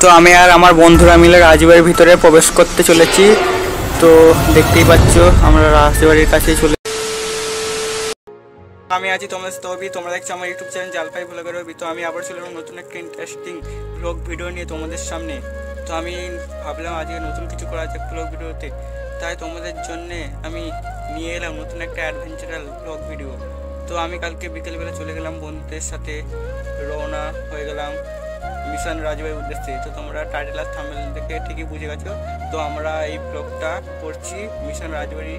তো আমি আর আমার বন্ধুরা মিলে রাজবাড়ির ভিতরে প্রবেশ করতে চলেছি। তো দেখতেই পাচ্ছ আমরা রাজবাড়ির কাছে চলে, আমি আছি তোমাদের স্তবি, তোমরা দেখছো আমার ইউটিউব চ্যানেল জালপাই ব্লগের রবি। তো আমি আবার চলে এলাম নতুন একটা ইন্টারেস্টিং ব্লগ ভিডিও নিয়ে তোমাদের সামনে। তো আমি ভাবলাম আজকে নতুন কিছু করা যাক ব্লগ ভিডিওতে, তাই তোমাদের জন্যে আমি নিয়ে এলাম নতুন একটা অ্যাডভেঞ্চারাল ব্লগ ভিডিও। তো আমি কালকে বিকেলবেলা চলে গেলাম বন্ধুদের সাথে, রওনা হয়ে গেলাম মিশন রাজবাড়ির উদ্দেশ্যে। তো তোমরা টাইটেল আর থাম্বনেল দেখে ঠিকই বুঝে গেছো। তো আমরা এই ব্লগটা করছি মিশন রাজবাড়ি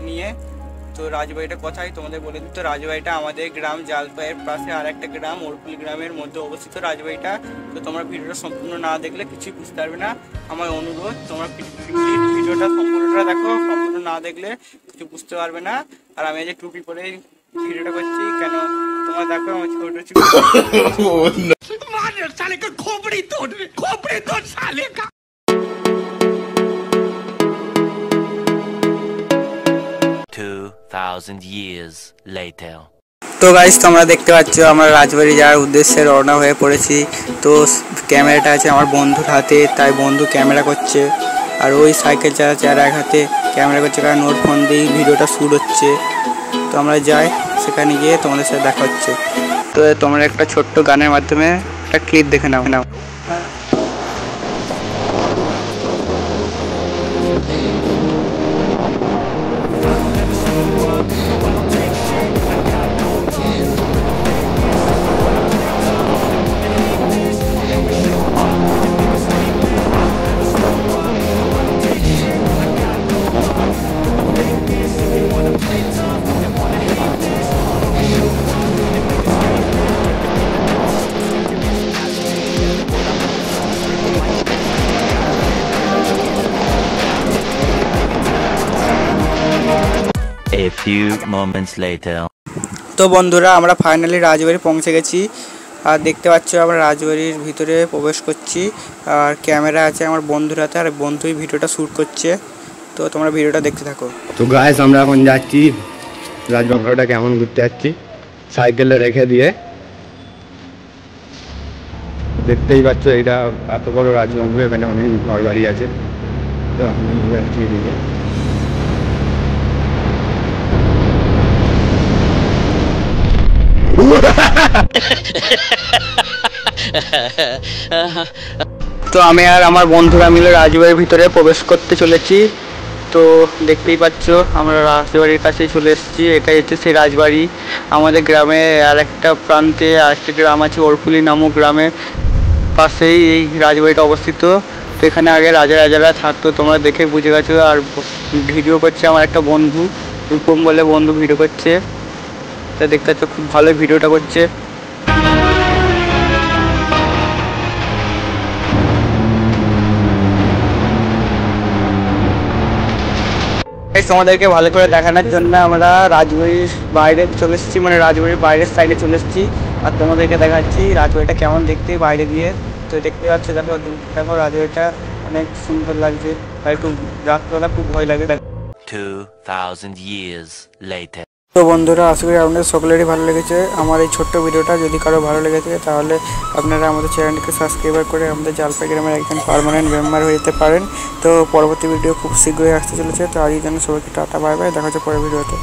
নিয়ে। তো রাজবাড়িটা কোথায় তোমাদের বলে দিই। তো রাজবাড়িটা আমাদের গ্রাম জালপাইয়ের পাশে আর একটা গ্রাম ওরকুল গ্রামের মধ্যে অবস্থিত রাজবাড়িটা। তো তোমরা ভিডিওটা সম্পূর্ণ না দেখলে কিছুই বুঝতে পারবে না। আমার অনুরোধ তোমরা ভিডিওটা সম্পূর্ণটা দেখো, সম্পূর্ণ না দেখলে কিছু বুঝতে পারবে না। আর আমি যে টুপি পরে ভিডিওটা করছি কেন তোমরা দেখো, আমার ছোট ছোট खोपड़ी तोड़ साले का। years later. তো গাইস তোমরা দেখতে পাচ্ছ আমরা রাজবাড়ি যাওয়ার উদ্দেশ্যে রওনা হয়ে পড়েছি। তো ক্যামেরাটা আছে আমার বন্ধুর হাতে, তাই বন্ধু ক্যামেরা করছে। আর ওই সাইকেল চালাচ্ছে আর এক হাতে ক্যামেরা করছে, কারণ ওর ফোন দিয়েই ভিডিওটা শ্যুট হচ্ছে। তো আমরা যাই, সেখানে গিয়ে তোমাদের সাথে দেখা হচ্ছে। তো তোমরা একটা ছোট্ট গানের মাধ্যমে একটা ক্লিপ দেখে নাও। A few moments later. তো বন্ধুরা আমরা ফাইনালি রাজবাড়ি পৌঁছে গেছি। আর দেখতে পাচ্ছ আমরা রাজবাড়ির ভিতরে প্রবেশ করছি। আর ক্যামেরা আছে আমার বন্ধুর হাতে, আর বন্ধুই ভিডিওটা শ্যুট করছে। তো তোমরা ভিডিওটা দেখতে থাকো। তো গাইস আমরা এখন যাচ্ছি রাজবাড়িটা কেমন ঘুরতে যাচ্ছি সাইকেলে রেখে দিয়ে। দেখতেই পাচ্ছ এটা এত বড় রাজবাড়ি, এখানে অনেক ঘর বাড়ি আছে। তো আমি যাচ্ছি এদিকে। তো আমি আর আমার বন্ধুরা মিলে রাজবাড়ির ভিতরে প্রবেশ করতে চলেছি। তো দেখতেই পাচ্ছ আমরা রাজবাড়ির কাছে চলে এসেছি। এটাই হচ্ছে সেই রাজবাড়ি। আমাদের গ্রামে আর একটা প্রান্তে আরেকটা গ্রাম আছে ওরকুলি নামক গ্রামের পাশেই এই রাজবাড়িটা অবস্থিত। তো এখানে আগে রাজারা থাকতো, তোমরা দেখে বুঝে গেছো। আর ভিডিও করছে আমার একটা বন্ধু, রূপম বলে বন্ধু ভিডিও করছে। তা দেখতে পাচ্ছ খুব ভালো ভিডিওটা করছে। তোমাদেরকে ভালো করে দেখানোর জন্য আমরা রাজবাড়ির বাইরে চলে এসেছি, মানে রাজবাড়ির বাইরের সাইডে চলে এসেছি। আর তোমাদেরকে দেখাচ্ছি রাজবাড়িটা কেমন দেখতে বাইরে দিয়ে। তো দেখতে পাচ্ছ দেখো রাজবাড়িটা অনেক সুন্দর লাগছে। আর একটু রাতবেলা খুব ভয় লাগে। 2000 years later. তো বন্ধুরা আশা করি আপনাদের সকলেরই ভালো লেগেছে আমার এই ছোট্ট ভিডিওটা। যদি কারো ভালো লেগেছে তাহলে আপনারা আমাদের চ্যানেলটিকে সাবস্ক্রাইব করে আমাদের জালপাই গ্রামের একজন পার্মানেন্ট মেম্বার হয়ে যেতে পারেন। তো পরবর্তী ভিডিও খুব শীঘ্রই আসতে চলেছে। তো আজকের জন্য সবাইকে টাটা বাই বাই, দেখা হচ্ছে পরের ভিডিওতে।